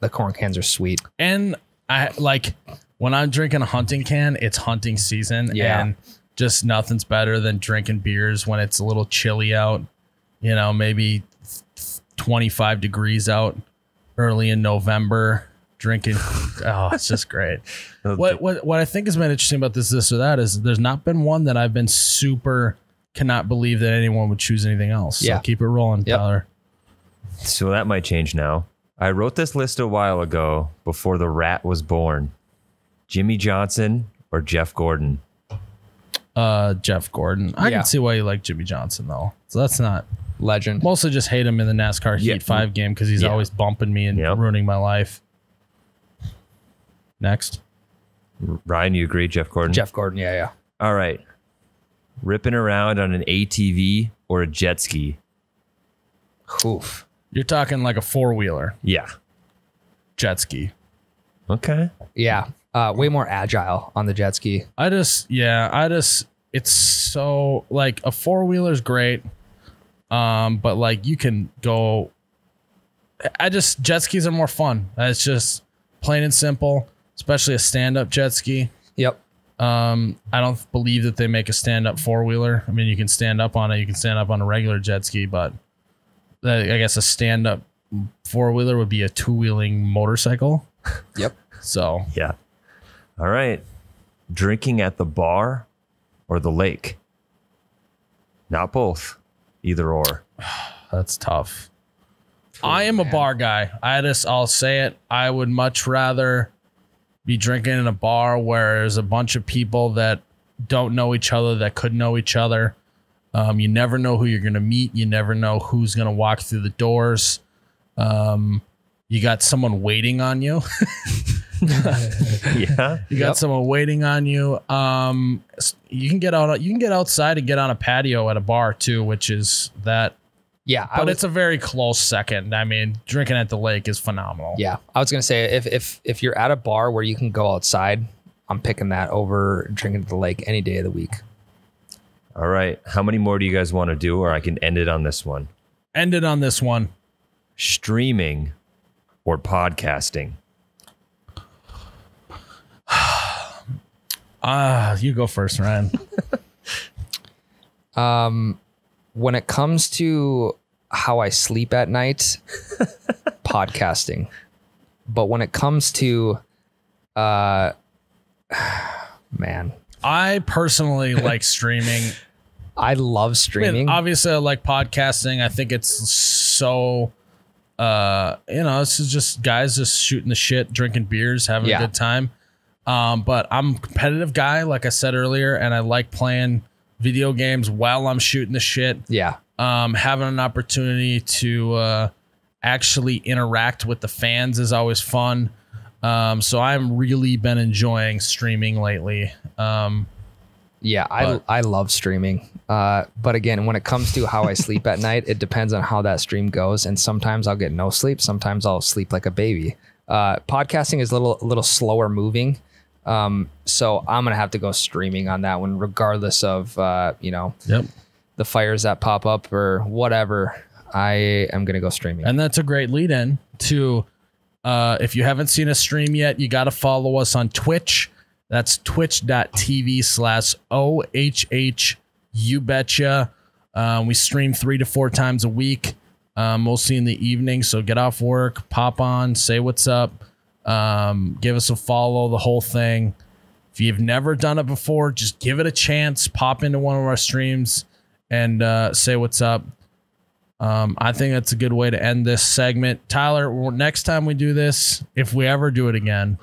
The corn cans are sweet. And I like when I'm drinking a hunting can, it's hunting season. Yeah. And just nothing's better than drinking beers when it's a little chilly out, you know, maybe 25 degrees out early in November. Drinking, it's just great. What I think has been interesting about this or that is there's not been one that I've been super cannot believe that anyone would choose anything else. Yeah. So keep it rolling, Yep. Tyler. So that might change now. I wrote this list a while ago before the rat was born. Jimmy Johnson or Jeff Gordon? Jeff Gordon. I Yeah. can see why you like Jimmy Johnson though. So that's not Legend. mostly just hate him in the NASCAR Yeah. Heat 5 game because he's Yeah. always bumping me and Yep. ruining my life. Next. Ryan, you agree, Jeff Gordon? Jeff Gordon. Yeah. All right. Ripping around on an ATV or a jet ski? Oof. You're talking like a four-wheeler Yeah. jet ski. Okay. Yeah. Way more agile on the jet ski. It's so like a four-wheeler's great. But like you can go, jet skis are more fun. It's just plain and simple, especially a stand-up jet ski. Yep. I don't believe that they make a stand-up four-wheeler. I mean, you can stand up on it. You can stand up on a regular jet ski, but I guess a stand-up four-wheeler would be a two-wheeling motorcycle. Yep. So Yeah. All right. Drinking at the bar or the lake? Not both. Either or. that's tough. I am a bar guy. I'll say it. I would much rather be drinking in a bar where there's a bunch of people that don't know each other, that could know each other. You never know who you're going to meet. You never know who's going to walk through the doors. You got someone waiting on you. Yeah. You got someone waiting on you. You can get out. You can get outside and get on a patio at a bar too, which is that. Yeah. But it's a very close second. I mean, drinking at the lake is phenomenal. Yeah. I was going to say, if you're at a bar where you can go outside, I'm picking that over drinking at the lake any day of the week. All right. How many more do you guys want to do? Or I can end it on this one. End it on this one. Streaming or podcasting? You go first, Ryan. When it comes to how I sleep at night, podcasting. But when it comes to, man, I personally like streaming. I love I streaming. mean, obviously, I like podcasting. I think it's so, it's just guys just shooting the shit, drinking beers, having a good time. But I'm a competitive guy, like I said earlier, and I like playing video games while I'm shooting the shit. Yeah. Having an opportunity to actually interact with the fans is always fun. So I'm really been enjoying streaming lately. Yeah, I love streaming. But again, when it comes to how I sleep at night, it depends on how that stream goes. And sometimes I'll get no sleep. Sometimes I'll sleep like a baby. Podcasting is a little slower moving. So I'm going to have to go streaming on that one, regardless of, the fires that pop up or whatever. I am going to go streaming. And that's a great lead in to, if you haven't seen a stream yet, you got to follow us on Twitch. That's twitch.tv/OHH You Betcha. We stream 3 to 4 times a week, mostly in the evening. So get off work, pop on, say what's up, give us a follow, the whole thing. If you've never done it before, just give it a chance. Pop into one of our streams and say what's up. I think that's a good way to end this segment. Tyler, next time we do this, if we ever do it again,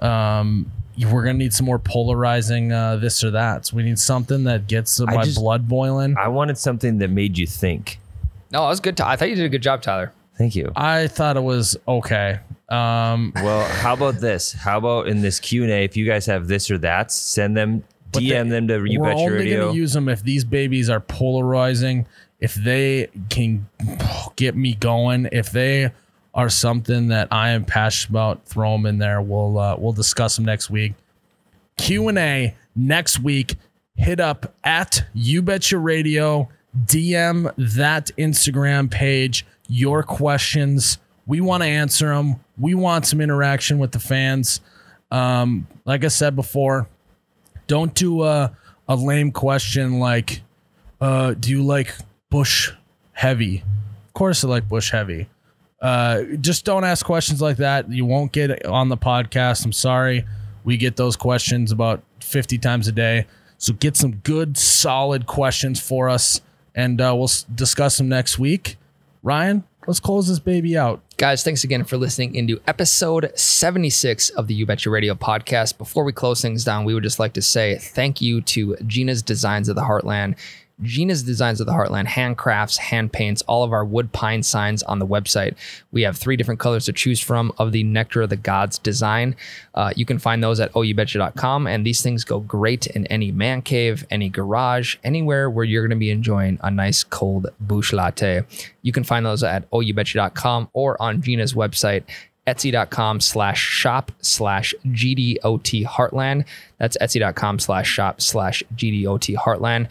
we're gonna need some more polarizing this or that. So we need something that gets my blood boiling. I wanted something that made you think. No, it was good. I thought you did a good job, Tyler. Thank you. I thought it was okay. Well, how about this? How about in this Q&A, if you guys have this or that, send them, DM them to You Betcha Radio. We're only gonna use them if these babies are polarizing. If they can get me going, if they are something that I am passionate about, throw them in there. We'll discuss them next week. Q&A next week. Hit up at You Betcha Radio. DM that Instagram page. Your questions. We want to answer them. We want some interaction with the fans. Like I said before, don't do a lame question like, do you like Bush Heavy? Of course I like Bush Heavy. Just don't ask questions like that. You won't get it on the podcast. I'm sorry. We get those questions about 50 times a day. So get some good, solid questions for us, and we'll discuss them next week. Ryan, let's close this baby out. Guys, thanks again for listening into episode 76 of the You Betcha Radio podcast. Before we close things down, we would just like to say thank you to Gina's Designs of the Heartland. Gina's Designs of the Heartland handcrafts, hand paints all of our wood pine signs on the website. We have 3 different colors to choose from of the Nectar of the Gods design. You can find those at oubetcha.com, and these things go great in any man cave, any garage, anywhere where you're going to be enjoying a nice cold bush latte. You can find those at oubetcha.com or on Gina's website, etsy.com/shop/GDOT Heartland. That's etsy.com/shop/GDOT Heartland.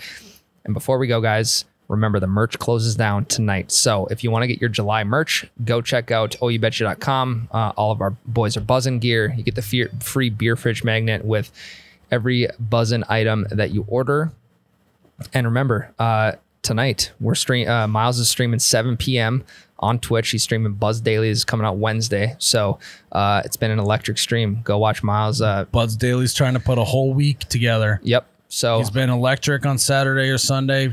And before we go, guys, remember the merch closes down tonight. So if you want to get your July merch, go check out oubetcha.com. All of our Boys Are Buzzin' gear. You get the free beer fridge magnet with every Buzzin' item that you order. And remember, tonight Miles is streaming 7 p.m. on Twitch. He's streaming Buzz Daily. Is coming out Wednesday. So it's been an electric stream. Go watch Miles. Buzz Daily's trying to put a whole week together. Yep. So he's been electric on Saturday or Sunday,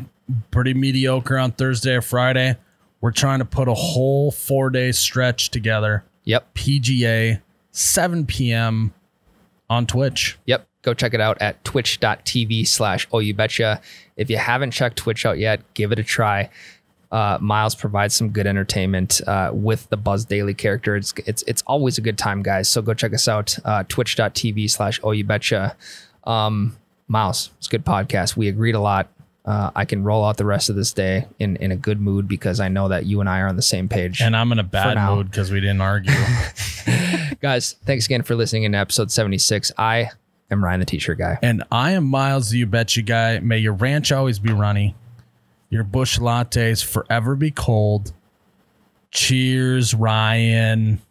pretty mediocre on Thursday or Friday. We're trying to put a whole 4-day stretch together. Yep. PGA, 7 p.m. on Twitch. Yep. Go check it out at twitch.tv/oubetcha. If you haven't checked Twitch out yet, give it a try. Miles provides some good entertainment with the Buzz Daily character. It's always a good time, guys. So go check us out. Twitch.tv/oubetcha. Miles, it's a good podcast. We agreed a lot. I can roll out the rest of this day in a good mood because I know that you and I are on the same page. And I'm in a bad mood because we didn't argue. Guys, thanks again for listening in episode 76. I am Ryan the T-shirt guy. And I am Miles the You Betcha guy. May your ranch always be runny. Your bush lattes forever be cold. Cheers, Ryan.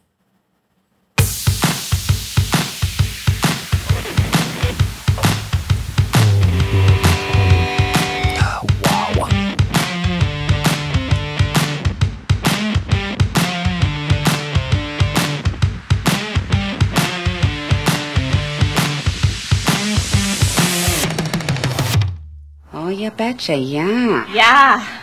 Oh, you betcha, yeah. Yeah.